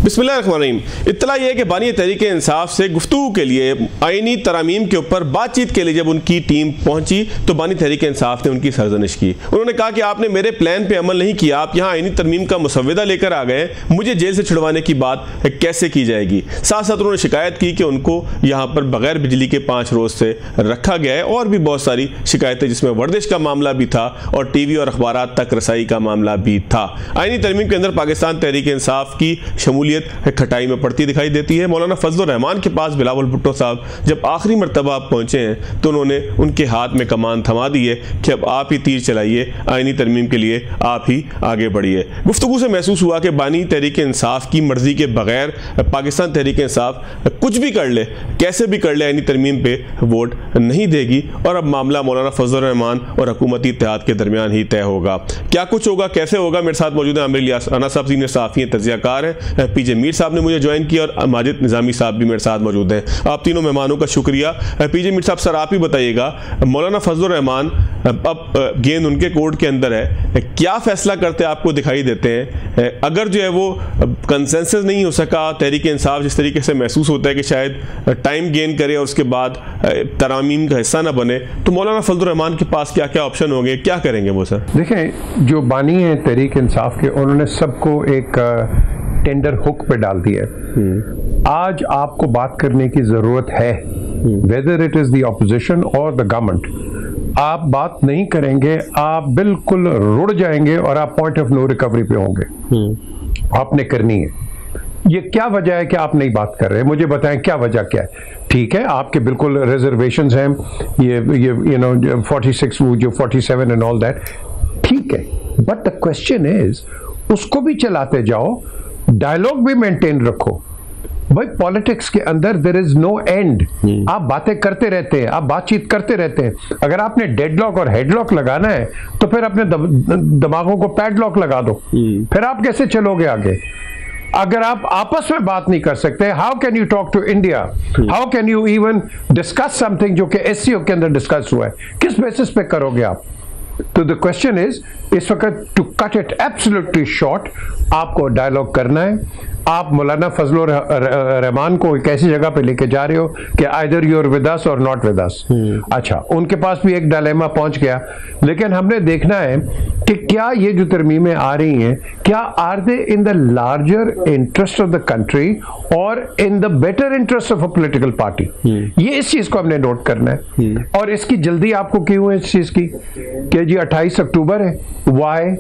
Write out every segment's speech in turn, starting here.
बिस्मिल्लाहिर्रहमानिर्रहीम। इत्तला यह है कि बानी तहरीक इंसाफ से गुफ्तगू के लिए आईनी तरामीम के ऊपर बातचीत के लिए जब उनकी टीम पहुंची तो बानी तहरीक इंसाफ ने उनकी सरजनिश की। उन्होंने कहा कि आपने मेरे प्लान पे अमल नहीं किया, आप यहाँ आईनी तरमीम का मुसव्वदा लेकर आ गए, मुझे जेल से छुड़वाने की बात कैसे की जाएगी। साथ साथ उन्होंने शिकायत की कि उनको यहाँ पर बगैर बिजली के 5 रोज से रखा गया है और भी बहुत सारी शिकायतें जिसमें वर्दिश का मामला भी था और टीवी और अखबारात तक रसाई का मामला भी था। आईनी तरमीम के अंदर पाकिस्तान तहरीक इंसाफ की शमूलियत खटाई में पड़ती दिखाई देती है। मौलाना फजल रहमान के पास बिलावल भुट्टो साहब जब आखिरी मरतबा पहुंचे हैं तो उन्होंने उनके हाथ में कमान थमा दी है कि अब आप ही तीर चलाइए, आईनी तरमीम के लिए आप ही आगे बढ़िए। गुफ्तगू से महसूस हुआ कि बानी तहरीक इंसाफ की मर्जी के बगैर पाकिस्तान तहरीक इंसाफ कुछ भी कर ले, कैसे भी कर ले, आईनी तरमीम पे वोट नहीं देगी और अब मामला मौलाना फजल रहमान और हुकूमती इत्तेहाद के दरमियान ही तय होगा। क्या कुछ होगा, कैसे होगा, मेरे साथ मौजूद है आमिर इलियास राना साहब, सीनियर सहाफ़ी हैं, तज्ज़ियाकार हैं, पीजे मीर साहब ने मुझे ज्वाइन किया और माजिद निज़ामी साहब भी मेरे साथ मौजूद हैं। आप तीनों मेहमानों का शुक्रिया। पीजे मीर साहब, सर आप ही बताइएगा, मौलाना फजल रहमान अब गेंद उनके कोर्ट के अंदर है, क्या फैसला करते आपको दिखाई देते हैं? अगर जो है वो कंसेंसस नहीं हो सका, तहरीक इंसाफ जिस तरीके से महसूस होता है कि शायद टाइम गेन करे और उसके बाद तरामीम का हिस्सा ना बने, तो मौलाना फजल रहमान के पास क्या क्या ऑप्शन होंगे, क्या करेंगे वो? सर देखें, जो बानी है तहरीक इंसाफ के, उन्होंने सबको एक टेंडर हुक पे डाल दिया है। आज आपको बात करने की जरूरत है, whether it is the opposition और द गवर्नमेंट। आप बात नहीं करेंगे, आप बिल्कुल रुड़ जाएंगे और आप पॉइंट ऑफ नो रिकवरी पे होंगे। आपने करनी है। ये क्या वजह है कि आप नहीं बात कर रहे? मुझे बताएं क्या वजह क्या है। ठीक है, आपके बिल्कुल रिजर्वेशंस हैं, ये यू नो 46 जो 47 एंड ऑल दैट, ठीक है, बट द क्वेश्चन इज उसको भी चलाते जाओ, डायलॉग भी मेंटेन रखो। भाई पॉलिटिक्स के अंदर देयर इज नो एंड। आप बातें करते रहते हैं, आप बातचीत करते रहते हैं। अगर आपने डेडलॉक और हेडलॉक लगाना है तो फिर अपने दिमागों को पैडलॉक लगा दो, फिर आप कैसे चलोगे आगे? अगर आप आपस में बात नहीं कर सकते, how can you talk to India? How can you even discuss something जो कि एससीओ के अंदर डिस्कस हुआ है? किस बेसिस पे करोगे आप? तो द क्वेश्चन इज, इस वक्त to cut it absolutely short, आपको डायलॉग करना है। आप मौलाना फजल रहमान को एक ऐसी जगह पे लेके जा रहे हो कि either you are with us और नॉट विद अस। अच्छा, उनके पास भी एक डायलेमा पहुंच गया, लेकिन हमने देखना है कि क्या ये जो तरमीमें आ रही हैं, क्या are they in the larger interest of the country or in the better interest of a political party? ये इस चीज को हमने नोट करना है। और इसकी जल्दी आपको क्यों है इस चीज की कि जी 28 अक्टूबर है? वाई?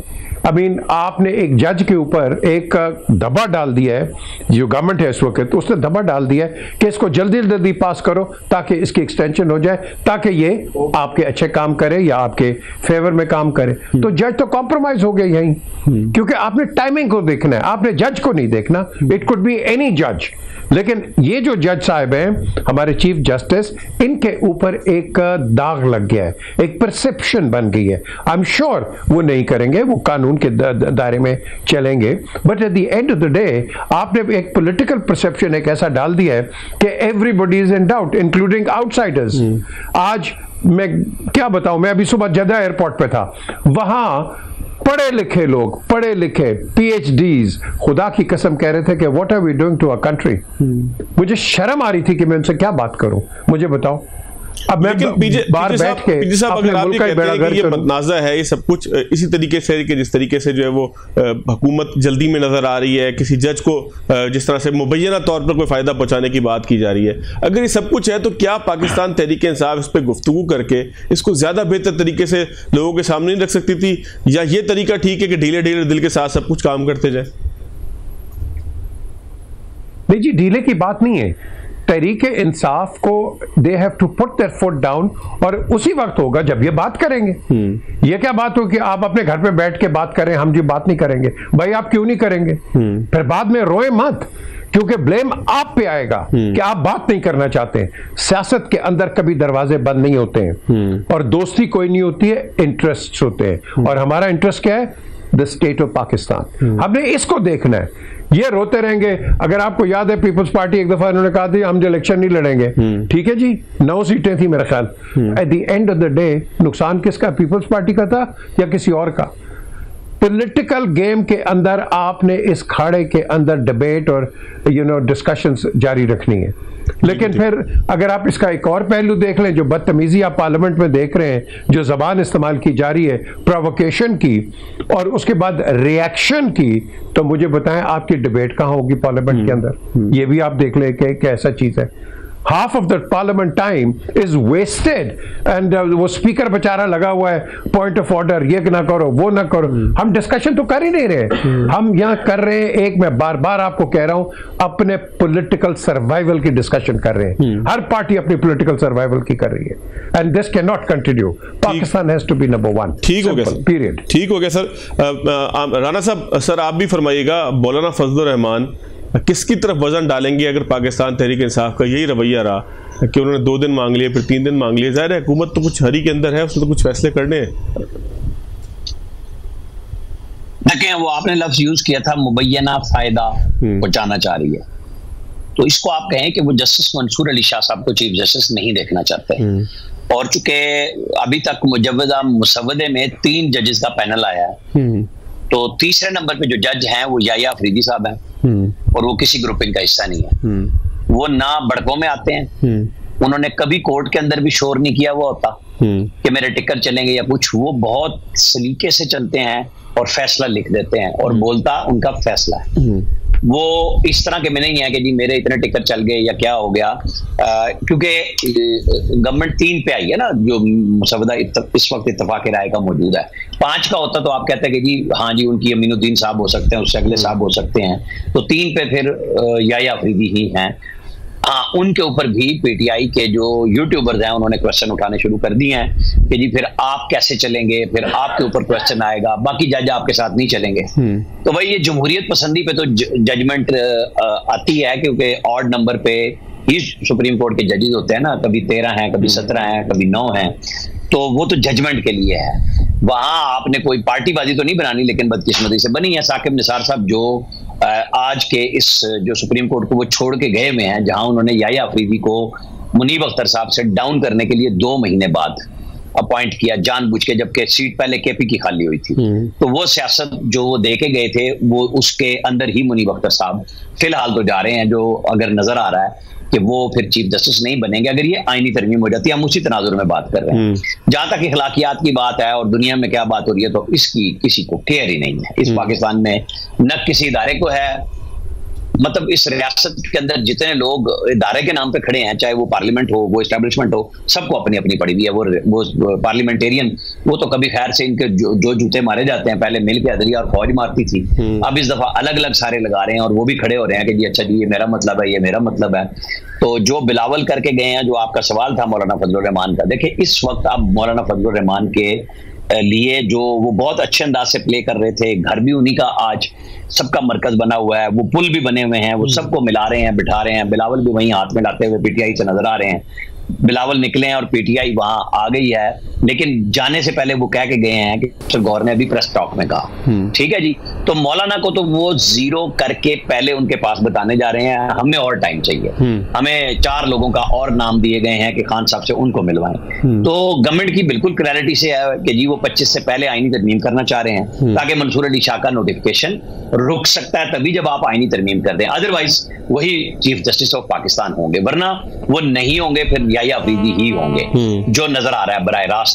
आई मीन, आपने एक जज के ऊपर एक दबा डाल दिया है, जो गवर्नमेंट है इस वक्त, उसने दबा डाल दिया है कि इसको जल्दी जल्दी पास करो ताकि इसकी एक्सटेंशन हो जाए, ताकि ये आपके अच्छे काम करे या आपके फेवर में काम करे। तो जज तो कॉम्प्रोमाइज हो गया यहीं, क्योंकि आपने टाइमिंग को देखना है, आपने जज को नहीं देखना। इट कुड बी एनी जज, लेकिन ये जो जज साहब हैं, हमारे चीफ जस्टिस, इनके ऊपर एक दाग लग गया है, एक परसेप्शन बन गई है। आई एम श्योर वो नहीं करेंगे, वो कानून के दायरे में चलेंगे, but at the end of the day आपने एक पॉलिटिकल परसेप्शन एक ऐसा डाल दिया है कि everybody is in doubt, including outsiders. आज मैं क्या बताऊं, मैं अभी सुबह जद्दा एयरपोर्ट पे था, वहां पढ़े लिखे लोग, पढ़े लिखे PhDs, खुदा की कसम कह रहे थे कि what are we doing to our country. मुझे शर्म आ रही थी कि मैं उनसे क्या बात करूं, मुझे बताओ। अब मैं बाहर बैठ के अगर आप ये मतनाज़ा है, ये सब कुछ इसी तरीके से कि जिस तरीके से जो है वो हुकूमत जल्दी में नजर आ रही है, किसी जज को जिस तरह से मुबैना तौर पर कोई फायदा पहुंचाने की बात की जा रही है, अगर ये सब कुछ है तो क्या पाकिस्तान तहरीक इंसाफ इस पर गुफ्तगू करके इसको ज्यादा बेहतर तरीके से लोगों के सामने नहीं रख सकती थी, या ये तरीका ठीक है कि ढीले ढीले दिल के साथ सब कुछ काम करते जाए? नहीं जी, ढीले की बात नहीं है। तहरीक इंसाफ को they have to put their foot down, और उसी वक्त होगा जब ये बात करेंगे। ये क्या बात हो कि आप अपने घर पे बैठ के बात करें, हम जी बात नहीं करेंगे? भाई आप क्यों नहीं करेंगे? फिर बाद में रोए मत, क्योंकि ब्लेम आप पे आएगा कि आप बात नहीं करना चाहते। सियासत के अंदर कभी दरवाजे बंद नहीं होते हैं, और दोस्ती कोई नहीं होती है, इंटरेस्ट होते हैं। और हमारा इंटरेस्ट क्या है? The state of Pakistan. हमने इसको देखना है। ये रोते रहेंगे। अगर आपको याद है, पीपल्स पार्टी एक दफा इन्होंने कहा था हम इलेक्शन नहीं लड़ेंगे, ठीक है जी, 9 सीटें थी मेरा ख्याल। Eight the end of the day नुकसान किसका? पीपल्स पार्टी का था या किसी और का? पॉलिटिकल गेम के अंदर आपने इस खाड़े के अंदर डिबेट और डिस्कशंस जारी रखनी है। लेकिन फिर अगर आप इसका एक और पहलू देख लें, जो बदतमीजी आप पार्लियामेंट में देख रहे हैं, जो जबान इस्तेमाल की जा रही है प्रोवोकेशन की और उसके बाद रिएक्शन की, तो मुझे बताएं आपकी डिबेट कहां होगी पार्लियामेंट के अंदर? ये भी आप देख लें कि कैसा चीज है। half of the parliament time is wasted and वो स्पीकर बेचारा लगा हुआ है, पॉइंट ऑफ ऑर्डर, ये ना करो वो ना करो। हम डिस्कशन तो कर ही नहीं रहे, हम यहाँ कर रहे हैं एक, मैं बार बार आपको कह रहा हूँ, अपने पॉलिटिकल सर्वाइवल की डिस्कशन कर रहे हैं। हर पार्टी अपनी पॉलिटिकल सर्वाइवल की कर रही है and this can not continue. Pakistan has to be number one. ठीक हो गया सर, पीरियड। ठीक हो गया सर। राना साहब, सर आप भी फरमाइएगा, मौलाना फजलुर रहमान किसकी तरफ वजन डालेंगे अगर पाकिस्तान तहरीक इंसाफ का यही रवैया रहा कि उन्होंने 2 दिन मांग लिए, फिर 3 दिन मांग लिए? जाहिर है हुकूमत तो कुछ हरी के अंदर है, उसने तो कुछ फैसले करने हैं। देखें, वो आपने लफ्ज यूज किया था मुबैना फायदा पहुंचाना चाह रही है, तो इसको आप कहें कि वो जस्टिस मंसूर अली शाह साहब को चीफ जस्टिस नहीं देखना चाहते। और चूंकि अभी तक मुजव्वदा मुसवदे में 3 जजेस का पैनल आया है, तो तीसरे नंबर पे जो जज हैं वो याया अफरीदी साहब हैं और वो किसी ग्रुपिंग का हिस्सा नहीं है। वो ना बड़कों में आते हैं, उन्होंने कभी कोर्ट के अंदर भी शोर नहीं किया हुआ होता कि मेरे टिकट चलेंगे या कुछ। वो बहुत सलीके से चलते हैं और फैसला लिख देते हैं और बोलता उनका फैसला है। वो इस तरह के में नहीं है कि जी मेरे इतने टिकट चल गए या क्या हो गया, क्योंकि गवर्नमेंट 3 पे आई है ना, जो मुसवदा इस वक्त इत्तफाक राय का मौजूद है। 5 का होता तो आप कहते हैं कि जी हाँ जी उनकी अमीनुद्दीन साहब हो सकते हैं, उससे अगले साहब हो सकते हैं, तो 3 पे फिर याया अफरीदी ही हैं। हाँ, उनके ऊपर भी पीटीआई के जो यूट्यूबर्स हैं उन्होंने क्वेश्चन उठाने शुरू कर दिए हैं कि जी फिर आप कैसे चलेंगे, फिर आपके ऊपर क्वेश्चन आएगा, बाकी जज आपके साथ नहीं चलेंगे। तो भाई ये जमहूरियत पसंदी पे तो जजमेंट आती है, क्योंकि ऑड नंबर पे ही सुप्रीम कोर्ट के जजेस होते हैं ना, कभी 13 हैं, कभी 17 हैं, कभी 9 हैं, तो वो तो जजमेंट के लिए है। वहां आपने कोई पार्टीबाजी तो नहीं बनानी, लेकिन बदकिस्मती से बनी है। साकिब निसार साहब जो आज के इस जो सुप्रीम कोर्ट को वो छोड़ के गए हुए हैं, जहां उन्होंने याया अफरीदी को मुनीब अख्तर साहब से डाउन करने के लिए 2 महीने बाद अपॉइंट किया जानबूझ के, जबकि सीट पहले केपी की खाली हुई थी। तो वो सियासत जो वो दे के गए थे, वो उसके अंदर ही मुनीब अख्तर साहब फिलहाल तो जा रहे हैं, जो अगर नजर आ रहा है कि वो फिर चीफ जस्टिस नहीं बनेंगे अगर ये आईनी तरमीम हो जाती है। हम उसी तनाजुर में बात कर रहे हैं। जहां तक इखलाकियात की बात है और दुनिया में क्या बात हो रही है, तो इसकी किसी को केयर ही नहीं है। इस पाकिस्तान में न किसी इदारे को है, मतलब इस रियासत के अंदर जितने लोग इदारे के नाम पे खड़े हैं, चाहे वो पार्लियामेंट हो, वो एस्टेब्लिशमेंट हो, सबको अपनी अपनी पड़ी हुई है। वो पार्लियामेंटेरियन, वो तो कभी खैर से इनके जो जूते मारे जाते हैं, पहले मिल के अदलिया और फौज मारती थी, अब इस दफा अलग अलग सारे लगा रहे हैं और वो भी खड़े हो रहे हैं कि जी अच्छा जी ये मेरा मतलब है, ये मेरा मतलब है। तो जो बिलावल करके गए हैं, जो आपका सवाल था मौलाना फजलुर रहमान का, देखिए इस वक्त आप मौलाना फजलुर रहमान के लिए जो वो बहुत अच्छे अंदाज से प्ले कर रहे थे, घर भी उन्हीं का आज सबका मरकज बना हुआ है, वो पुल भी बने हुए हैं, वो सबको मिला रहे हैं, बिठा रहे हैं। बिलावल भी वहीं हाथ में लाते हुए पीटीआई से नजर आ रहे हैं। बिलावल निकले हैं और पीटीआई वहां आ गई है, लेकिन जाने से पहले वो कह के गए हैं कि सर गौर ने अभी प्रेस टॉक में कहा, ठीक है जी। तो मौलाना को तो वो 0 करके पहले उनके पास बताने जा रहे हैं, हमें और टाइम चाहिए, हमें 4 लोगों का और नाम दिए गए हैं कि खान साहब से उनको मिलवाएं। तो गवर्नमेंट की बिल्कुल क्लैरिटी से है कि जी वो 25 से पहले आईनी तरमीम करना चाह रहे हैं, ताकि मंसूर अली शाह का नोटिफिकेशन रुक सकता है तभी जब आप आईनी तरमीम कर दें, अदरवाइज वही चीफ जस्टिस ऑफ पाकिस्तान होंगे, वरना वो नहीं होंगे, फिर याया अफरीदी ही होंगे, जो नजर आ रहा है बराह रास्त।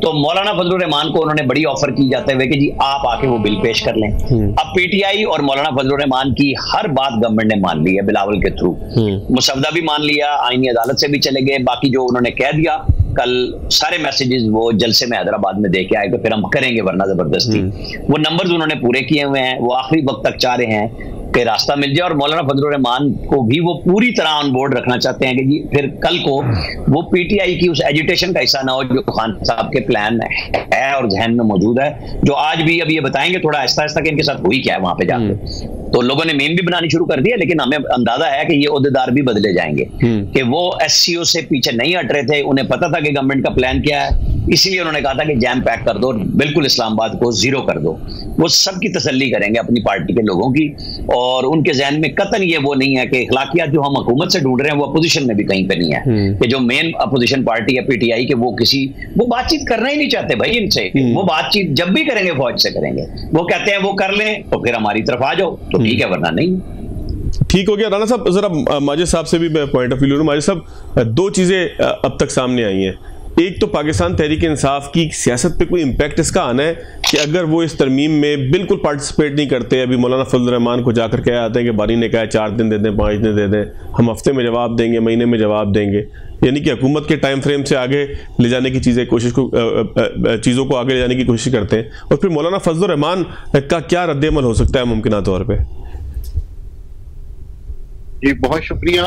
तो मौलाना फजलुर रहमान को उन्होंने बड़ी ऑफर की जाते हुए कि जी आप आके वो बिल पेश कर लें। अब पीटीआई और मौलाना फजलुर रहमान की हर बात गवर्नमेंट ने मान ली है बिलावल के थ्रू, मुसवदा भी मान लिया, आईनी अदालत से भी चले गए, बाकी जो उन्होंने कह दिया कल सारे मैसेजेस वो जलसे में हैदराबाद में दे के आए, तो फिर हम करेंगे वरना जबरदस्ती। वो नंबर्स उन्होंने पूरे किए हुए हैं, वो आखिरी वक्त तक चाह रहे हैं कि रास्ता मिल जाए, और मौलाना फजलुर रहमान को भी वो पूरी तरह ऑन बोर्ड रखना चाहते हैं कि जी फिर कल को वो पीटीआई की उस एजिटेशन का हिस्सा ना हो जो खान साहब के प्लान है और जहन में मौजूद है, जो आज भी अब ये बताएंगे थोड़ा आहिस्ता आहिस्ता कि इनके साथ हुई क्या है वहां पे जाके। तो लोगों ने मीम भी बनानी शुरू कर दिया, लेकिन हमें अंदाजा है कि ये ओहदेदार भी बदले जाएंगे कि वो एससीओ से पीछे नहीं हट रहे थे, उन्हें पता था कि गवर्नमेंट का प्लान क्या है, इसीलिए उन्होंने कहा था कि जैम पैक कर दो, बिल्कुल इस्लामाबाद को जीरो कर दो। वो सबकी तसल्ली करेंगे अपनी पार्टी के लोगों की, और उनके जहन में कतन ये वो नहीं है कि इखलाकियात जो हम हुकूमत से ढूंढ रहे हैं वो अपोजिशन में भी कहीं पे नहीं है, कि जो मेन अपोजिशन पार्टी है पीटीआई के वो बातचीत करना ही नहीं चाहते भाई इनसे। वो बातचीत जब भी करेंगे फौज से करेंगे, वो कहते हैं वो कर लें तो फिर हमारी तरफ आ जाओ तो ठीक है, वरना नहीं। ठीक हो गया। राणा साहब जरा माजिद साहब से भी मैं पॉइंट ऑफ व्यू लूं। माजिद साहब, दो चीजें अब तक सामने आई हैं। एक तो पाकिस्तान तहरीक इंसाफ की सियासत पे कोई इम्पैक्ट इसका आना है कि अगर वो इस तरमीम में बिल्कुल पार्टिसिपेट नहीं करते, अभी मौलाना फजल रहमान को जाकर कह आते हैं कि बानी ने कहा 4 दिन दे दें, 5 दिन दे दें, हम हफ्ते में जवाब देंगे, महीने में जवाब देंगे, यानी कि हुकूमत के टाइम फ्रेम से आगे ले जाने की चीज़ों को आगे ले जाने की कोशिश करते हैं। और फिर मौलाना फजल रहमान का क्या रद्द-ए-अमल हो सकता है मुमकिन तौर पर? जी बहुत शुक्रिया।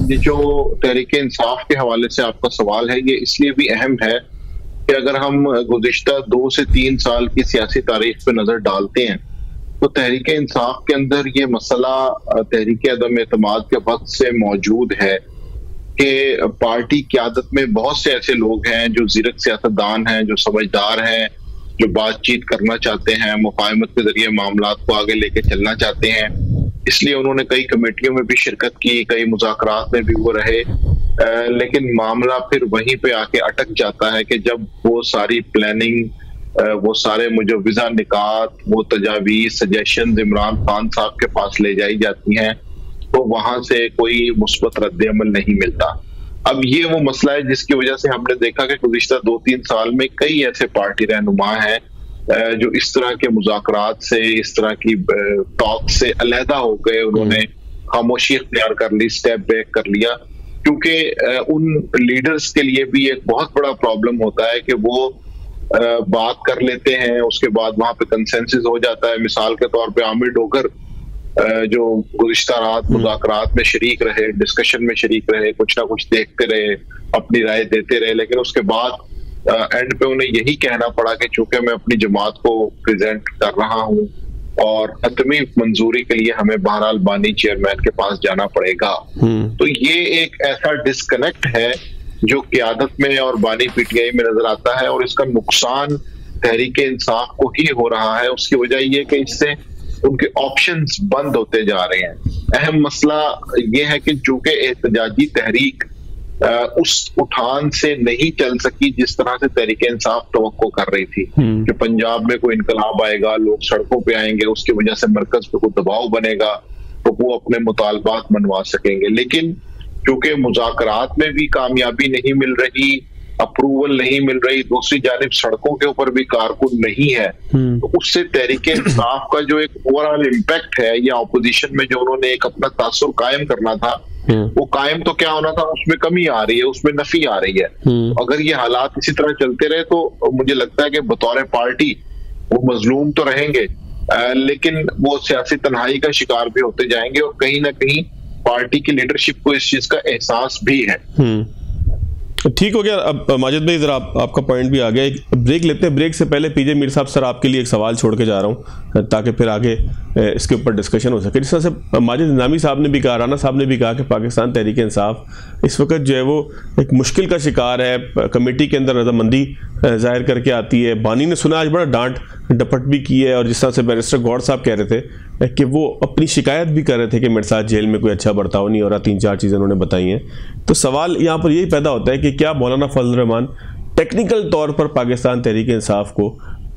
ये जो तहरीक इंसाफ के हवाले से आपका सवाल है, ये इसलिए भी अहम है कि अगर हम गुज़िश्ता 2 से 3 साल की सियासी तारीख पे नजर डालते हैं तो तहरीक इंसाफ के अंदर ये मसला तहरीक अदम एतमाद के वक्त से मौजूद है कि पार्टी क़यादत में बहुत से ऐसे लोग हैं जो ज़ीरक सियासतदान हैं, जो समझदार हैं, जो बातचीत करना चाहते हैं, मुफाहमत के जरिए मामलात को आगे लेके चलना चाहते हैं। इसलिए उन्होंने कई कमेटियों में भी शिरकत की, कई मुज़ाकरात में भी वो रहे, लेकिन मामला फिर वहीं पे आके अटक जाता है कि जब वो सारी प्लानिंग, वो सारे मुजव्विज़ा निकात, वो तजावीज़, सजेशन इमरान खान साहब के पास ले जाई जाती हैं तो वहां से कोई मुस्बत रद्द-ए-अमल नहीं मिलता। अब ये वो मसला है जिसकी वजह से हमने देखा कि गुज़िश्ता 2-3 साल में कई ऐसे पार्टी रहनुमा हैं जो इस तरह के मुज़ाकरात से, इस तरह की टॉक से अलहदा हो गए, उन्होंने खामोशी इख्तियार कर ली, स्टेप बैक कर लिया, क्योंकि उन लीडर्स के लिए भी एक बहुत बड़ा प्रॉब्लम होता है कि वो बात कर लेते हैं, उसके बाद वहां पे कंसेंसस हो जाता है। मिसाल के तौर पे आमिर डोगर जो गुज़िश्ता रात मुज़ाकरात में शरीक रहे, डिस्कशन में शरीक रहे, कुछ ना कुछ देखते रहे, अपनी राय देते रहे, लेकिन उसके बाद एंड पे उन्हें यही कहना पड़ा कि चूंकि मैं अपनी जमात को प्रेजेंट कर रहा हूं और हतमी मंजूरी के लिए हमें बहरहाल बानी चेयरमैन के पास जाना पड़ेगा। तो ये एक ऐसा डिस्कनेक्ट है जो क़यादत में और बानी पीटीआई में नजर आता है, और इसका नुकसान तहरीक इंसाफ को ही हो रहा है। उसकी वजह ये कि इससे उनके ऑप्शंस बंद होते जा रहे हैं। अहम मसला ये है कि चूंकि एहतजाजी तहरीक उस उठान से नहीं चल सकी जिस तरह से तहरीक इंसाफ तवक्को कर रही थी कि पंजाब में कोई इनकलाब आएगा, लोग सड़कों पे आएंगे, उसकी वजह से मरकज पे कोई दबाव बनेगा तो वो अपने मुतालबात मनवा सकेंगे। लेकिन क्योंकि मुज़ाकरात में भी कामयाबी नहीं मिल रही, अप्रूवल नहीं मिल रही, दूसरी जानिब सड़कों के ऊपर भी कारकुन नहीं है, तो उससे तहरीक इंसाफ का जो एक ओवरऑल इम्पैक्ट है या अपोजिशन में जो उन्होंने एक अपना तासुर कायम करना था वो कायम तो क्या होना था, उसमें कमी आ रही है, उसमें नफी आ रही है। अगर ये हालात इसी तरह चलते रहे तो मुझे लगता है कि बतौर पार्टी वो मजलूम तो रहेंगे, लेकिन वो सियासी तन्हाई का शिकार भी होते जाएंगे, और कहीं ना कहीं पार्टी की लीडरशिप को इस चीज का एहसास भी है। ठीक हो गया। अब माजिद भाई जरा आपका पॉइंट भी आ गया, एक ब्रेक लेते हैं। ब्रेक से पहले पीजे मीर साहब, सर आपके लिए एक सवाल छोड़ के जा रहा हूँ ताकि फिर आगे इसके ऊपर डिस्कशन हो सके। जिस तरह से माजिद निज़ामी साहब ने भी कहा, राना साहब ने भी कहा कि पाकिस्तान तहरीक इंसाफ इस वक्त जो है वो एक मुश्किल का शिकार है, कमेटी के अंदर रजामंदी जाहिर करके आती है। बानी ने सुना आज बड़ा डांट डपट भी की है, और जिस तरह से बैरिस्टर गौर साहब कह रहे थे कि वो अपनी शिकायत भी कर रहे थे कि मेरे साथ जेल में कोई अच्छा बर्ताव नहीं हो रहा, 3-4 चीज़ें उन्होंने बताई हैं। तो सवाल यहाँ पर यही पैदा होता है कि क्या मौलाना फजल रहमान टेक्निकल तौर पर पाकिस्तान तहरीक इंसाफ को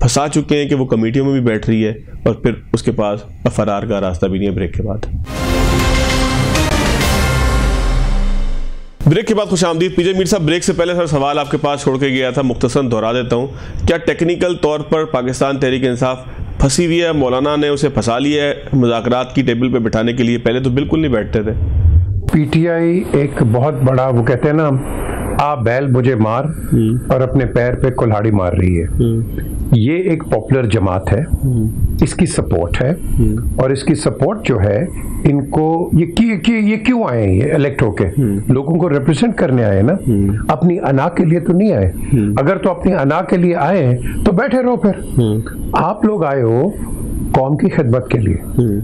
फंसा चुके हैं कि वो कमेटियों में भी बैठ रही है और फिर उसके पास फरार का रास्ता भी नहीं है? ब्रेक के बाद खुश आमदीद। पीजे मीर साहब, ब्रेक से पहले सर सवाल आपके पास छोड़ के गया था, मुख्तसर दोहरा देता हूँ। क्या टेक्निकल तौर पर पाकिस्तान तहरीक इंसाफ फंसी हुई है? मौलाना ने उसे फंसा लिया है मुज़ाकरात की टेबल पे बिठाने के लिए? पहले तो बिल्कुल नहीं बैठते थे। पीटीआई एक बहुत बड़ा, वो कहते हैं ना, आ बैल मुझे मार, और अपने पैर पे कुल्हाड़ी मार रही है। ये एक पॉपुलर जमात है, इसकी सपोर्ट है, और इसकी सपोर्ट जो है इनको ये क्यों आए? ये इलेक्ट होके लोगों को रिप्रेजेंट करने आए ना, अपनी अना के लिए तो नहीं आए। अगर तो अपनी अना के लिए आए तो बैठे रहो, फिर आप लोग आए हो कौम की खिदमत के लिए,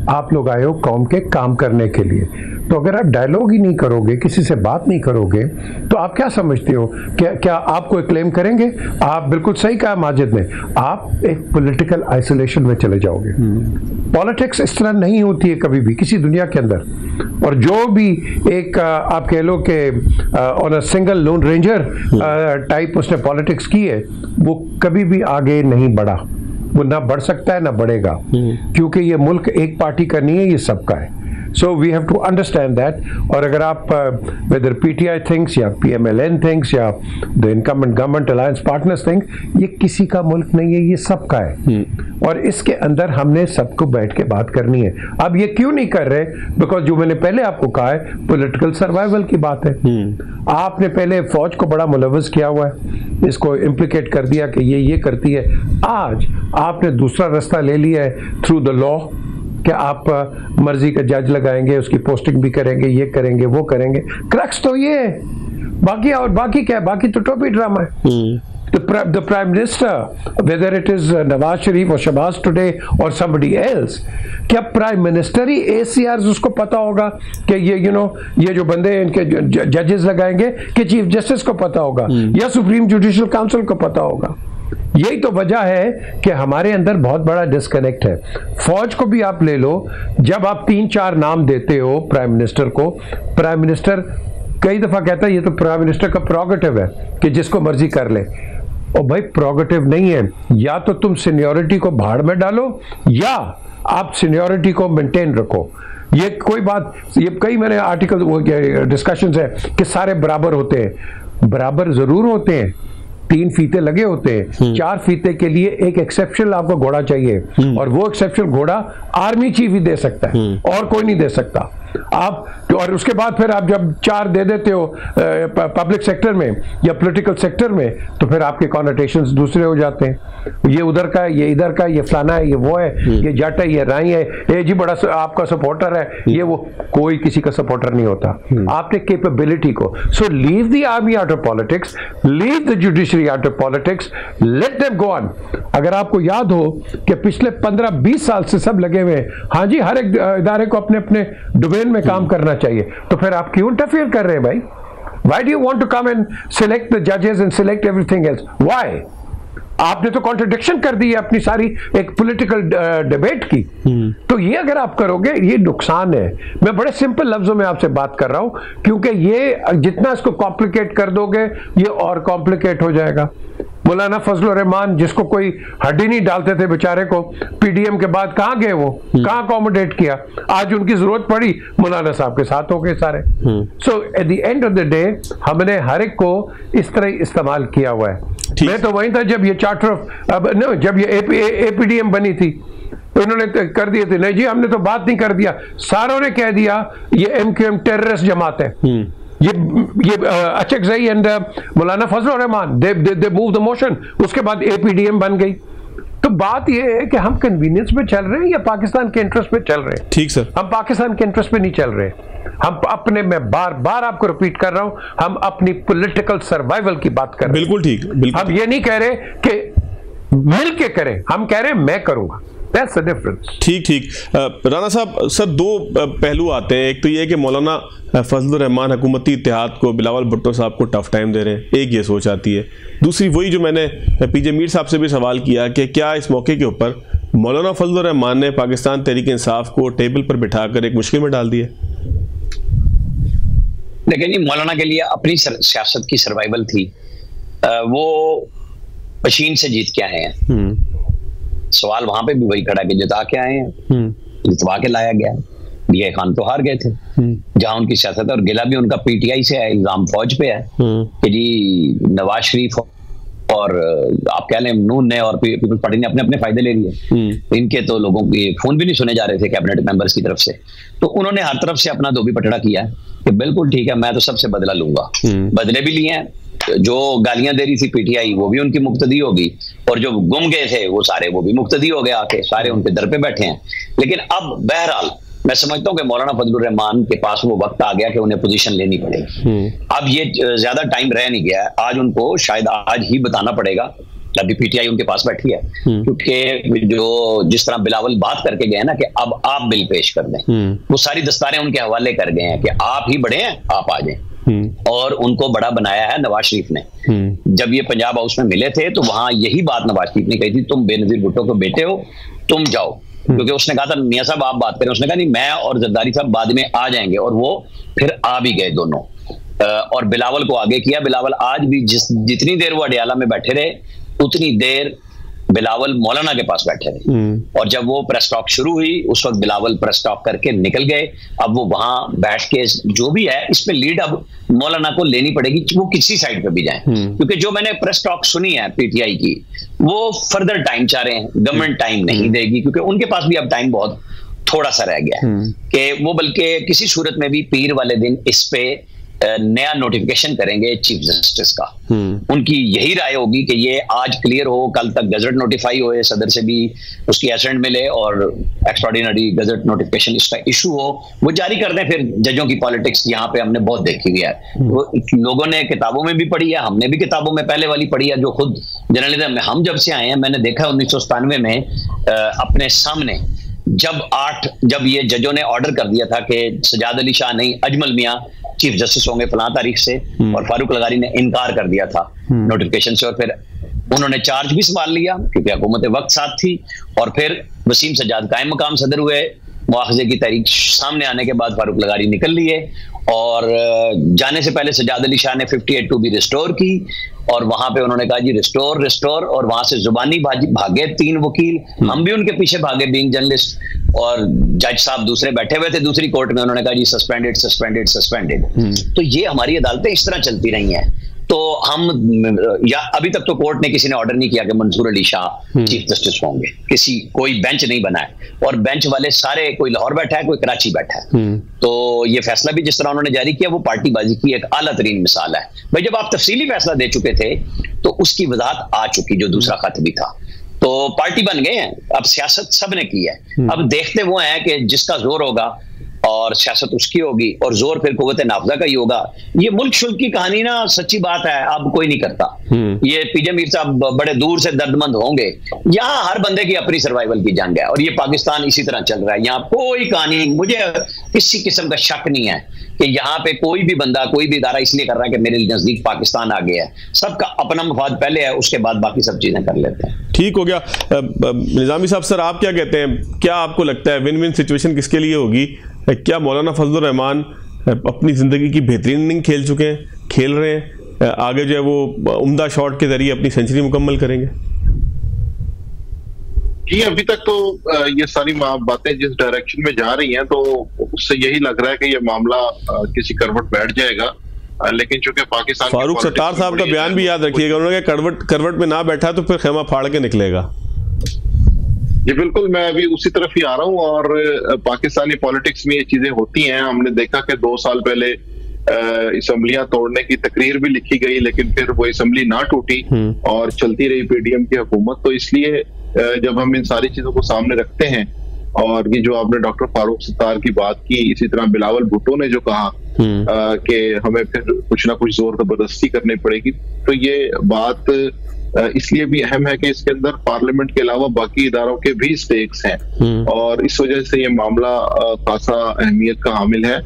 आप लोग आए हो कौम के काम करने के लिए। तो अगर आप डायलॉग ही नहीं करोगे, किसी से बात नहीं करोगे, तो आप क्या समझते हो? क्या आप कोई क्लेम करेंगे? आप बिल्कुल सही कहा माजिद ने, आप एक पॉलिटिकल आइसोलेशन में चले जाओगे। पॉलिटिक्स इस तरह नहीं होती है कभी भी किसी दुनिया के अंदर। और जो भी एक आप कह लो कि on a single loan ranger type उसने पॉलिटिक्स की है, वो कभी भी आगे नहीं बढ़ा। वो ना बढ़ सकता है ना बढ़ेगा, क्योंकि ये मुल्क एक पार्टी का नहीं है, ये सबका है। So we have to understand that। और अगर आप whether PTI thinks या PMLN thinks या the incumbent government alliance partners think, ये किसी का मुल्क नहीं है, ये सबका है। और इसके अंदर हमने सबको बैठ के बात करनी है। अब ये क्यों नहीं कर रहे? बिकॉज जो मैंने पहले आपको कहा है, पॉलिटिकल सर्वाइवल की बात है। आपने पहले फौज को बड़ा मुलव्वस किया हुआ है, इसको इम्प्लीकेट कर दिया कि ये करती है। आज आपने दूसरा रास्ता ले लिया है थ्रू द लॉ, कि आप मर्जी का जज लगाएंगे, उसकी पोस्टिंग भी करेंगे, ये करेंगे, वो करेंगे। क्रक्स तो ये है, बाकी क्या है? बाकी तो टोपी ड्रामा है। The Prime Minister, whether it is Nawaz Sharif or Shahbaz today or somebody else, क्या प्राइम मिनिस्टर ही ACRs उसको पता होगा कि ये ये जो बंदे इनके जजेस लगाएंगे कि चीफ जस्टिस को पता होगा या सुप्रीम जुडिशियल काउंसिल को पता होगा? यही तो वजह है कि हमारे अंदर बहुत बड़ा डिस्कनेक्ट है। फौज को भी आप ले लो, जब आप 3-4 नाम देते हो प्राइम मिनिस्टर को, प्राइम मिनिस्टर कई दफा कहता है ये तो प्राइम मिनिस्टर का प्रोगेटिव है कि जिसको मर्जी कर ले। और भाई प्रोगेटिव नहीं है, या तो तुम सीनियोरिटी को भाड़ में डालो या आप सीनियोरिटी को मेंटेन रखो। ये कोई बात, ये कई मैंने आर्टिकल डिस्कशंस है कि सारे बराबर होते हैं। बराबर जरूर होते हैं, 3 फीते लगे होते हैं, 4 फीते के लिए एक एक्सेप्शनल आपको घोड़ा चाहिए, और वो एक्सेप्शनल घोड़ा आर्मी चीफ ही दे सकता है और कोई नहीं दे सकता। आप और उसके बाद फिर आप जब 4 दे देते हो पब्लिक सेक्टर में या पॉलिटिकल सेक्टर में, तो फिर आपके कॉनोटेशंस दूसरे हो जाते हैं। ये उधर का है, ये इधर का है, ये फलाना है, ये वो है, ये जट है, ये राई है, ये जी बड़ा आपका सपोर्टर है, ये वो। कोई किसी का सपोर्टर नहीं होता। आपने कैपेबिलिटी को, so leave the army out of politics, leave the judiciary out of politics, let them go on. अगर आपको याद हो कि पिछले 15-20 साल से सब लगे हुए हैं, हाँ जी, हर एक इदारे को अपने अपने डोमेन में काम करना चाहिए, तो फिर आप क्यों इंटरफेयर कर रहे हैं भाई? Why do you want to come and select the judges and select everything else? Why? आपने तो कॉन्ट्रडिक्शन कर दी है अपनी सारी एक पॉलिटिकल डिबेट की। तो ये अगर आप करोगे, ये नुकसान है। मैं बड़े सिंपल लफ्जों में आपसे बात कर रहा हूं, क्योंकि ये जितना इसको कॉम्प्लिकेट कर दोगे, ये और कॉम्प्लिकेट हो जाएगा। मौलाना फजलुर रहमान, जिसको कोई हड्डी नहीं डालते थे बेचारे को, पीडीएम के बाद कहां गए? वो कहां अकोमोडेट किया? आज उनकी जरूरत पड़ी, मौलाना साहब के साथ हो गए सारे। So at the end of the day हमने हर एक को इस तरह इस्तेमाल किया हुआ है। मैं तो वहीं था जब ये चार्टर ऑफ जब ये एपीडीएम बनी थी, तो इन्होंने कर दिए थे, नहीं जी हमने तो बात नहीं कर दिया, सारों ने कह दिया ये एमक्यूएम टेररिस्ट जमात है। ये अचक ज़ई and Maulana Fazlur Rahman they move the motion, उसके बाद एपीडीएम बन गई। तो बात ये है कि हम कन्वीनियंस पे चल रहे हैं या पाकिस्तान के इंटरेस्ट पे चल रहे हैं? ठीक सर, हम पाकिस्तान के इंटरेस्ट पे नहीं चल रहे, हम अपने, मैं बार बार आपको रिपीट कर रहा हूं, हम अपनी पॉलिटिकल सर्वाइवल की बात कर रहे हैं। बिल्कुल ठीक, बिल्कुल। हम ये नहीं कह रहे कि मिल के करें, हम कह रहे हैं मैं करूंगा। That's the difference। ठीक ठीक। राना साहब, सर 2 पहलू आते हैं। एक तो ये कि मौलाना फजलुर रहमान हुकूमती इत्तेहाद को, बिलावल भुट्टो साहब को टफ टाइम दे रहे हैं, एक ये सोच आती है। दूसरी वही जो मैंने पीजे मीर साहब से भी सवाल किया कि क्या इस मौके के ऊपर मौलाना फजलुर रहमान ने पाकिस्तान तहरीक इंसाफ को टेबल पर बिठाकर एक मुश्किल में डाल दिया? देखिए जी, मौलाना के लिए अपनी सियासत की सर्वाइवल थी। वो मशीन से जीत के आए हैं। सवाल वहां पे भी वही खड़ा कि जिता के आए हैं, जितवा के लाया गया। DI खान तो हार गए थे जहां उनकी सियासत है, और गिला भी उनका PTI से है, इल्जाम फौज पे है कि जी नवाज शरीफ और आप कह लें नून ने और पीपल्स पार्टी ने अपने अपने फायदे ले लिए। इनके तो लोगों के फोन भी नहीं सुने जा रहे थे कैबिनेट मेंबर्स की तरफ से। तो उन्होंने हर तरफ से अपना धोबी पटड़ा किया कि बिल्कुल ठीक है, मैं तो सबसे बदला लूंगा। बदले भी लिए हैं, जो गालियां दे रही थी PTI वो भी उनकी मुक्तदी होगी, और जो गुम गए थे वो सारे वो भी मुक्तदी हो गए, आके सारे उनके दर पे बैठे हैं। लेकिन अब बहरहाल मैं समझता हूं कि मौलाना फजलुर रहमान के पास वो वक्त आ गया कि उन्हें पोजीशन लेनी पड़ेगी। अब ये ज्यादा टाइम रह नहीं गया है, आज उनको शायद आज ही बताना पड़ेगा अभी पीटीआई उनके पास बैठी है, क्योंकि जो जिस तरह बिलावल बात करके गए ना कि अब आप बिल पेश कर दें, वो सारी दस्तारें उनके हवाले कर गए हैं कि आप ही बड़े हैं, आप आ जाएं। और उनको बड़ा बनाया है नवाज शरीफ ने। जब ये पंजाब हाउस में मिले थे तो वहां यही बात नवाज शरीफ ने कही थी, तुम बेनजीर भुट्टो के बेटे हो, तुम जाओ। क्योंकि उसने कहा था मियां साहब आप बात करें, उसने कहा नहीं मैं और जरदारी साहब बाद में आ जाएंगे, और वो फिर आ भी गए दोनों। और बिलावल को आगे किया। बिलावल आज भी जितनी देर वो अडियाला में बैठे रहे उतनी देर बिलावल मौलाना के पास बैठे रहे। और जब वो प्रेस टॉक शुरू हुई उस वक्त बिलावल प्रेस टॉक करके निकल गए। अब वो वहां बैठ के जो भी है इस पे लीड अब मौलाना को लेनी पड़ेगी, वो किसी साइड पे भी जाए। क्योंकि जो मैंने प्रेस टॉक सुनी है पीटीआई की, वो फर्दर टाइम चाह रहे हैं, गवर्नमेंट टाइम नहीं देगी, क्योंकि उनके पास भी अब टाइम बहुत थोड़ा सा रह गया है कि वो बल्कि किसी सूरत में भी पीर वाले दिन इस पे नया नोटिफिकेशन करेंगे चीफ जस्टिस का। उनकी यही राय होगी कि ये आज क्लियर हो, कल तक गजट नोटिफाई होए, सदर से भी उसकी एसेंट मिले और एक्स्ट्राऑर्डिनरी गजट नोटिफिकेशन इसका इशू हो, वो जारी कर दें। फिर जजों की पॉलिटिक्स यहाँ पे हमने बहुत देखी हुई है, वो लोगों ने किताबों में भी पढ़ी है, हमने भी किताबों में पहले वाली पढ़ी है, जो खुद जर्नलिज्म में हम जब से आए हैं मैंने देखा 1997 में अपने सामने जब ये जजों ने ऑर्डर कर दिया था कि सजाद अली शाह नहीं अजमल मियां चीफ जस्टिस होंगे फलां तारीख से, और फारूक लगारी ने इनकार कर दिया था नोटिफिकेशन से, और फिर उन्होंने चार्ज भी संभाल लिया क्योंकि हुकूमत वक्त साथ थी। और फिर वसीम सज्जाद कायम मकाम सदर हुए, मुआखजे की तारीख सामने आने के बाद फारूक लगारी निकल लिए, और जाने से पहले सज्जाद अली शाह ने 58(2) भी रिस्टोर की, और वहां पे उन्होंने कहा जी रिस्टोर, और वहां से जुबानी भागे 3 वकील, हम भी उनके पीछे भागे बीइंग जर्नलिस्ट, और जज साहब दूसरे बैठे हुए थे दूसरी कोर्ट में, उन्होंने कहा जी सस्पेंडेड। तो ये हमारी अदालतें इस तरह चलती रही हैं। तो हम या अभी तक तो कोर्ट ने किसी ने ऑर्डर नहीं किया कि मंसूर अली शाह चीफ जस्टिस होंगे, कोई बेंच नहीं बना है, और बेंच वाले सारे कोई लाहौर बैठा है कोई कराची बैठा है। तो ये फैसला भी जिस तरह उन्होंने जारी किया वो पार्टीबाजी की एक आला तरीन मिसाल है। भाई जब आप तफसीली फैसला दे चुके थे तो उसकी वजाहत आ चुकी, जो दूसरा खत भी था, तो पार्टी बन गए हैं, अब सियासत सबने की है। अब देखते वो हैं कि जिसका जोर होगा और सियासत उसकी होगी, और जोर फिर कुव्वत नाफजा का ही होगा। ये मुल्क शुल्क की कहानी ना सच्ची बात है अब कोई नहीं करता। ये पीजे मीर साहब बड़े दूर से दर्दमंद होंगे, यहाँ हर बंदे की अपनी सर्वाइवल की जंग है, और ये पाकिस्तान इसी तरह चल रहा है। यहाँ कोई कहानी, मुझे किसी किस्म का शक नहीं है कि यहाँ पे कोई भी बंदा कोई भी इदारा इसलिए कर रहा है कि मेरे नजदीक पाकिस्तान आ गया है। सबका अपना मफाद पहले है, उसके बाद बाकी सब चीजें कर लेते हैं। ठीक हो गया। निजामी साहब सर आप क्या कहते हैं, क्या आपको लगता है विन विन सिचुएशन किसके लिए होगी? क्या मौलाना फजलुर रहमान अपनी जिंदगी की बेहतरीन इनिंग खेल रहे हैं, आगे जो है वो उम्दा शॉट के जरिए अपनी सेंचुरी मुकम्मल करेंगे? जी अभी तक तो ये सारी बातें जिस डायरेक्शन में जा रही हैं तो उससे यही लग रहा है कि ये मामला किसी करवट बैठ जाएगा। लेकिन चूंकि पाकिस्तान फारूक सत्तार साहब का बयान भी याद रखिएगा, उन्होंने करवट में ना बैठा तो फिर खेमा फाड़ के निकलेगा। जी बिल्कुल, मैं अभी उसी तरफ ही आ रहा हूँ, और पाकिस्तानी पॉलिटिक्स में ये चीजें होती हैं। हमने देखा कि 2 साल पहले असम्बलियां तोड़ने की तकरीर भी लिखी गई, लेकिन फिर वो असम्बली ना टूटी और चलती रही पीडीएम की हुकूमत। तो इसलिए जब हम इन सारी चीजों को सामने रखते हैं, और ये जो आपने डॉक्टर फारूक सत्तार की बात की, इसी तरह बिलावल भुट्टो ने जो कहा कि हमें फिर कुछ ना कुछ जोर जबरदस्ती करनी पड़ेगी, तो ये बात इसलिए भी अहम है कि इसके अंदर पार्लियामेंट के अलावा बाकी इदारों के भी स्टेक्स हैं, और इस वजह से ये मामला खासा अहमियत का हामिल है।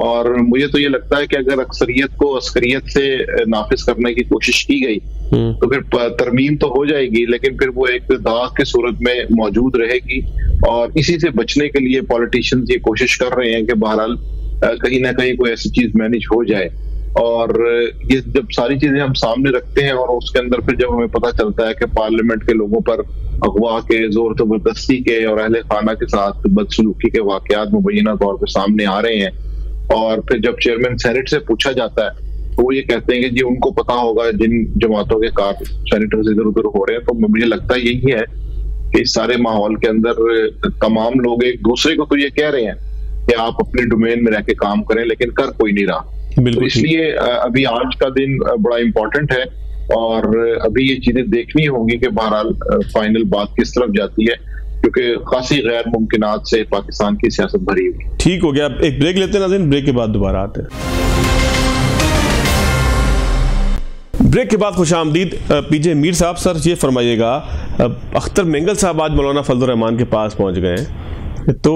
और मुझे तो ये लगता है कि अगर अक्सरियत को अस्करियत से नाफिज करने की कोशिश की गई तो फिर तरमीम तो हो जाएगी, लेकिन फिर वो एक दाग की सूरत में मौजूद रहेगी। और इसी से बचने के लिए पॉलिटिशियंस ये कोशिश कर रहे हैं कि बहरहाल कहीं ना कहीं कोई ऐसी चीज मैनेज हो जाए। और ये जब सारी चीजें हम सामने रखते हैं और उसके अंदर फिर जब हमें पता चलता है कि पार्लियामेंट के लोगों पर अगवा के, जोर जबरदस्ती के और अहले खाना के साथ बदसलूकी के वाकयात मुबैना तौर पर सामने आ रहे हैं, और फिर जब चेयरमैन सेनेट से पूछा जाता है तो वो ये कहते हैं कि जी उनको पता होगा जिन जमातों के कार सेनेटर्स इधर उधर हो रहे हैं। तो मुझे लगता है यही है कि इस सारे माहौल के अंदर तमाम लोग एक दूसरे को तो ये कह रहे हैं कि आप अपने डोमेन में रह के काम करें, लेकिन कर कोई नहीं रहा। तो इसलिए अभी आज का दिन बड़ा इंपॉर्टेंट है, और अभी ये चीजें देखनी होगी कि बहरहाल फाइनल बात किस तरफ जाती है, क्योंकि खासी गैर मुमकिनात से पाकिस्तान की सियासत भरी हुई। ठीक हो गया, एक ब्रेक लेते हैं नाज़रीन, ब्रेक के बाद दोबारा आते हैं। ब्रेक के बाद खुशामदीद पीजे मीर साहब। सर ये फरमाइएगा, अख्तर मेंगल साहब आज मौलाना फजल रहमान के पास पहुंच गए हैं, तो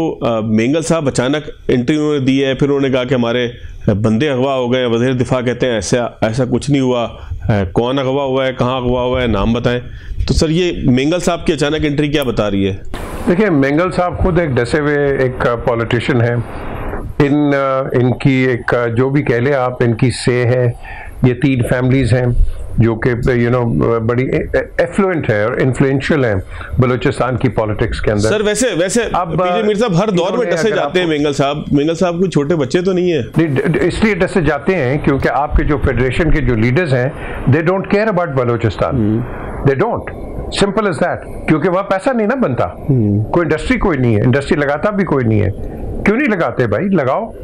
मेंगल साहब अचानक इंटरव्यू दी है, फिर उन्होंने कहा कि हमारे बंदे अगवा हो गए। वज़ीर दिफा कहते हैं ऐसा कुछ नहीं हुआ, कौन अगवा हुआ है, कहाँ अगवा हुआ है, नाम बताएं। तो सर ये मेंगल साहब की अचानक एंट्री क्या बता रही है? देखिए, मेंगल साहब खुद एक डसे हुए एक पॉलिटिशियन है। इनकी एक जो भी कह ले आप, इनकी से है, ये 3 फैमिलीज हैं जो कि बड़ी एफ्लुएंट है और इन्फ्लुएंशियल है बलूचिस्तान की पॉलिटिक्स के अंदर। सर वैसे अब पीजे मीर साहब हर दौर में डसे जाते हैं। मेंगल साहब कोई छोटे बच्चे तो नहीं है। इसलिए डसे जाते हैं क्योंकि आपके जो फेडरेशन के जो लीडर्स हैं, they don't care about Balochistan, they don't, simple as that. क्योंकि वहां पैसा नहीं ना बनता, कोई इंडस्ट्री कोई नहीं है, इंडस्ट्री लगाता भी कोई नहीं है। क्यों नहीं लगाते भाई, लगाओ।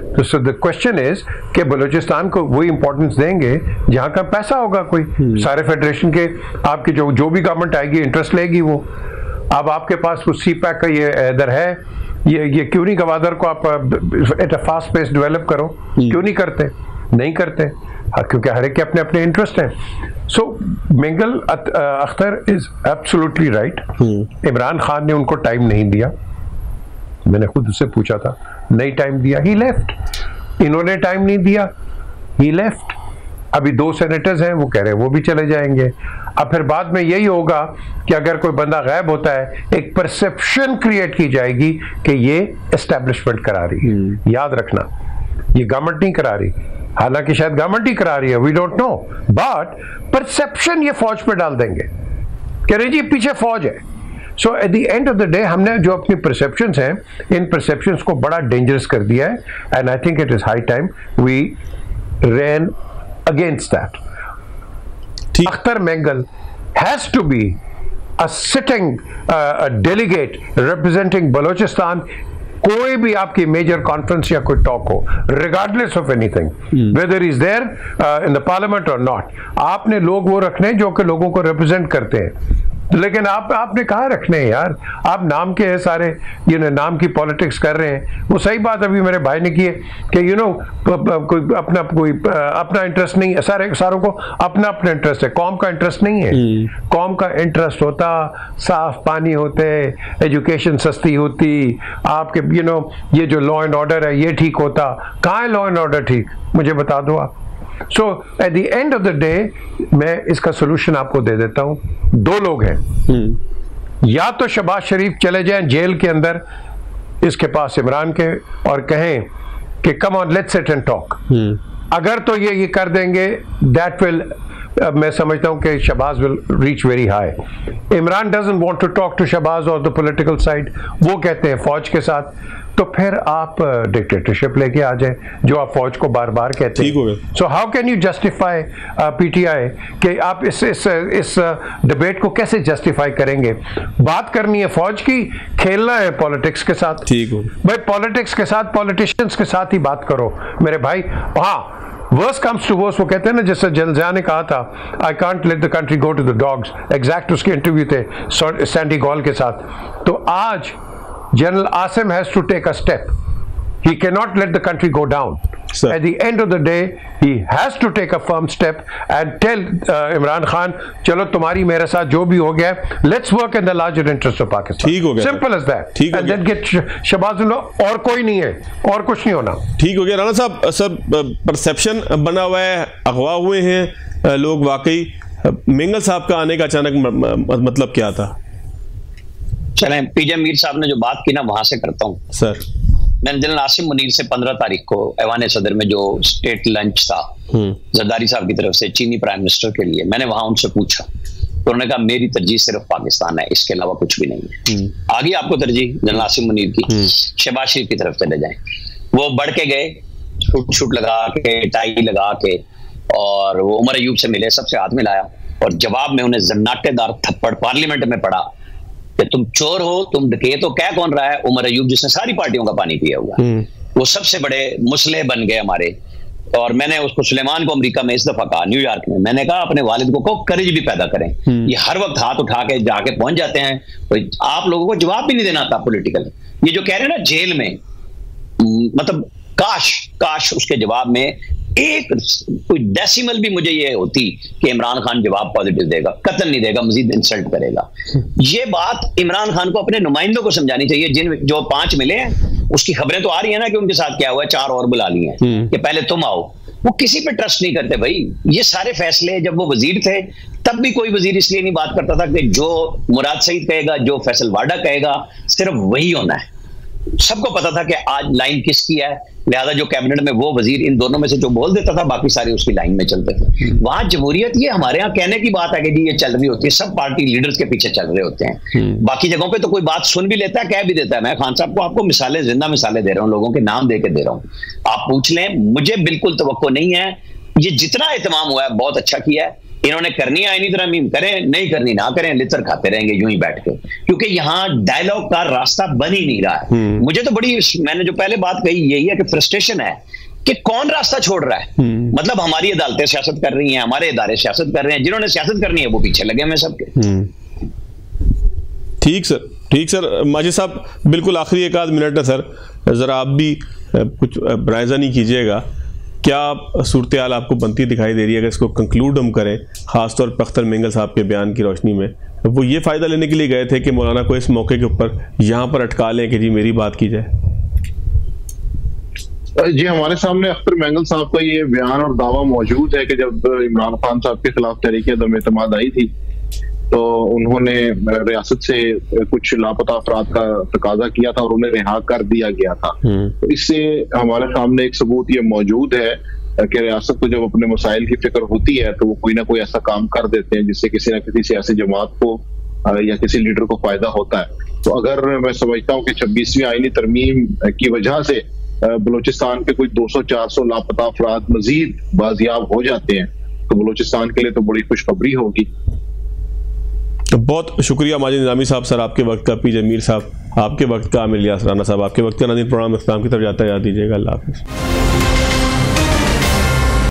तो सो द क्वेश्चन इज कि बलूचिस्तान को वही इंपॉर्टेंस देंगे जहां का पैसा होगा। कोई सारे फेडरेशन के आपकी जो भी गवर्नमेंट आएगी इंटरेस्ट लेगी वो। अब आपके पास कुछ CPAC का ये इधर है, ये क्यों नहीं गवादर को आप at a fast pace develop करो? क्यों नहीं करते? नहीं करते, क्योंकि हर एक के अपने अपने इंटरेस्ट हैं। So Mengal Akhtar is absolutely right. Imran Khan ने उनको टाइम नहीं दिया, मैंने खुद उससे पूछा था, नहीं टाइम दिया, ही लेफ्ट। इन्होंने टाइम नहीं दिया, ही लेफ्ट। अभी 2 सेनेटर्स हैं, वो कह रहे हैं वो भी चले जाएंगे। अब फिर बाद में यही होगा कि अगर कोई बंदा गायब होता है, एक परसेप्शन क्रिएट की जाएगी कि ये एस्टेब्लिशमेंट करा रही है। याद रखना, ये गवर्नमेंट नहीं करा रही, हालांकि शायद गवर्नमेंट ही करा रही है, we don't know, but perception ये फौज पे डाल देंगे, कह रहे जी पीछे फौज है। So at the end of the day हमने जो अपनी परसेप्शंस हैं, इन परसेप्शंस को बड़ा डेंजरस कर दिया है, and I think it is high time we run against that. Akhtar Mengal has to be a sitting delegate representing Balochistan. कोई भी आपकी मेजर कॉन्फ्रेंस या कोई टॉक हो, regardless of anything, whether is there in the parliament और नॉट, आपने लोग वो रखने जो कि लोगों को रिप्रेजेंट करते हैं। लेकिन आपने कहा रखने हैं यार, आप नाम के सारे नाम की पॉलिटिक्स कर रहे हैं। वो सही बात अभी मेरे भाई ने की है कि कोई अपना इंटरेस्ट नहीं है, सारों को अपना अपना इंटरेस्ट है, कौम का इंटरेस्ट नहीं है। कौम का इंटरेस्ट होता, साफ पानी होते, एजुकेशन सस्ती होती, आपके ये जो लॉ एंड ऑर्डर है ये ठीक होता। कहाँ है लॉ एंड ऑर्डर ठीक, मुझे बता दो आप। So at the end of the day मैं इसका सोल्यूशन आपको दे देता हूं। 2 लोग हैं, या तो शहबाज शरीफ चले जाएं जेल के अंदर इसके पास इमरान के और कहें कि come on let's sit and talk. अगर तो ये कर देंगे, दैट विल, मैं समझता हूं कि Shahbaz will reach very high. Imran doesn't want to talk to Shahbaz और द पॉलिटिकल साइड, वो कहते हैं फौज के साथ, तो फिर आप डिक्टेटरशिप लेके आ जाए जो आप फौज को बार बार कहते हैं। So how can you justify PTI कि आप इस डिबेट को कैसे जस्टिफाई करेंगे? बात करनी है फौज की, खेलना है पॉलिटिक्स के साथ। ठीक हो भाई, पॉलिटिक्स के साथ, पॉलिटिशियंस के साथ ही बात करो मेरे भाई। हाँ, वर्स कम्स टू वर्स, वो कहते हैं ना, जैसे जलजिया ने कहा था, I can't let the country go to the dogs, exact उसके इंटरव्यू थे सैंडी गॉल के साथ। तो आज General Asim has to take a step. He cannot let the country go down. Sir. At the end of the day, he has to take a firm step and tell Imran Khan, चलो तुम्हारी मेरे साथ जो भी हो गया, let's work in the larger interest of Pakistan. ठीक हो गया. Simple as that. ठीक हो गया. And then get शहबाज और कोई नहीं है, और कुछ नहीं होना. ठीक हो गया राणा साहब। सर परसेप्शन बना हुआ है, अगवा हुए हैं लोग वाकई। मेंगल साहब का आने का अचानक मतलब क्या था? चलें, पीजे मीर साहब ने जो बात की ना, वहां से करता हूं सर। मैंने जनरल आसिम मुनीर से 15 तारीख को ऐवान सदर में जो स्टेट लंच था जरदारी साहब की तरफ से चीनी प्राइम मिनिस्टर के लिए, मैंने वहां उनसे पूछा तो उन्होंने कहा मेरी तरजीह सिर्फ पाकिस्तान है, इसके अलावा कुछ भी नहीं है। आगे आपको तरजीह जनरल आसिम मुनीर की, शहबाज शरीफ की तरफ चले जाएं। वो बढ़ के गए, सूट लगा के, टाई लगा के, और वो उमर अयूब से मिले, सबसे हाथ मिलाया, और जवाब में उन्हें जन्नाटेदार थप्पड़ पार्लियामेंट में पड़ा कि तुम चोर हो, तुम डकैत हो। कह कौन रहा है? उमर अयूब, जिसने सारी पार्टियों का पानी पिया हुआ। वो सबसे बड़े मुसले बन गए हमारे। और मैंने उसको सुलेमान को अमेरिका में इस दफा कहा, न्यूयॉर्क में, मैंने कहा अपने वालिद को कहो करेज भी पैदा करें। ये हर वक्त हाथ उठा के जाके पहुंच जाते हैं, तो आप लोगों को जवाब भी नहीं देना आता पॉलिटिकल। ये जो कह रहे हैं ना जेल में, मतलब काश उसके जवाब में एक कोई डेसिमल भी मुझे ये होती कि इमरान खान जवाब पॉजिटिव देगा, कतल नहीं देगा, मजीद इंसल्ट करेगा। ये बात इमरान खान को अपने नुमाइंदों को समझानी चाहिए, जिन जो 5 मिले हैं उसकी खबरें तो आ रही है ना कि उनके साथ क्या हुआ है, 4 और बुला लिए हैं कि पहले तुम आओ। वो किसी पे ट्रस्ट नहीं करते भाई। ये सारे फैसले जब वो वजीर थे तब भी कोई वजीर इसलिए नहीं बात करता था कि जो मुराद सईद कहेगा, जो फैसल वाडा कहेगा, सिर्फ वही होना है। सबको पता था कि आज लाइन किसकी है, लिहाजा जो कैबिनेट में वो वजीर इन दोनों में से जो बोल देता था बाकी सारे उसकी लाइन में चलते थे। वहां जमहूरियत, ये हमारे यहाँ कहने की बात है कि जी ये चल रही होती है, सब पार्टी लीडर्स के पीछे चल रहे होते हैं। बाकी जगहों पे तो कोई बात सुन भी लेता है, कह भी देता है। मैं खान साहब को आपको मिसालें, जिंदा मिसालें दे रहा हूँ, लोगों के नाम दे के दे रहा हूँ, आप पूछ लें। मुझे बिल्कुल तवक्को नहीं है। ये जितना एहतमाम हुआ है बहुत अच्छा किया है। इन्होंने करनी है आईनी तरमीम करें, नहीं करनी ना करें, लितर खाते रहेंगे यूं ही बैठ के, क्योंकि यहाँ डायलॉग का रास्ता बन ही नहीं रहा है। मुझे तो बड़ी, मैंने जो पहले बात कही यही है कि फ्रस्ट्रेशन है कि कौन रास्ता छोड़ रहा है। मतलब हमारी अदालतें सियासत कर रही हैं, हमारे इदारे सियासत कर रहे हैं, जिन्होंने सियासत करनी है वो पीछे लगे हुए सबके। ठीक सर, ठीक सर। माजिद साहब बिल्कुल आखिरी 1 आध मिनट है सर, जरा आप भी कुछ ब्राइज़ानी कीजिएगा। क्या सूरत हाल आपको बनती दिखाई दे रही है? अगर इसको कंक्लूड हम करें, खासतौर पर अख्तर मेंगल साहब के बयान की रोशनी में, वो ये फ़ायदा लेने के लिए गए थे कि मौलाना को इस मौके के ऊपर यहाँ पर अटका लें कि जी मेरी बात की जाए। जी, हमारे सामने अख्तर मेंगल साहब का ये बयान और दावा मौजूद है कि जब इमरान खान साहब के खिलाफ तहरीक अदम एतमाद आई थी तो उन्होंने रियासत से कुछ लापता अफराद का तकाजा किया था और उन्हें रिहा कर दिया गया था। तो इससे हमारे सामने एक सबूत ये मौजूद है कि रियासत को जब अपने मसाइल की फिक्र होती है तो वो कोई ना कोई ऐसा काम कर देते हैं जिससे किसी न किसी सियासी जमात को या किसी लीडर को फायदा होता है। तो अगर मैं समझता हूँ कि 26वीं आईनी तरमीम की वजह से बलूचिस्तान के कुछ 200-400 लापता अफराद मजीद बाजियाब हो जाते हैं तो बलूचिस्तान के लिए तो बड़ी खुशखबरी होगी। तो बहुत शुक्रिया माजिद निज़ामी साहब सर आपके वक्त का, पी जमीर साहब आपके वक्त का, आमिर इलियास राना साहब आपके वक्त का। नाज़रीन प्रोग्राम इख्तिताम की तरफ जाता है, याद दीजिएगा। अल्लाह हाफ़िज़।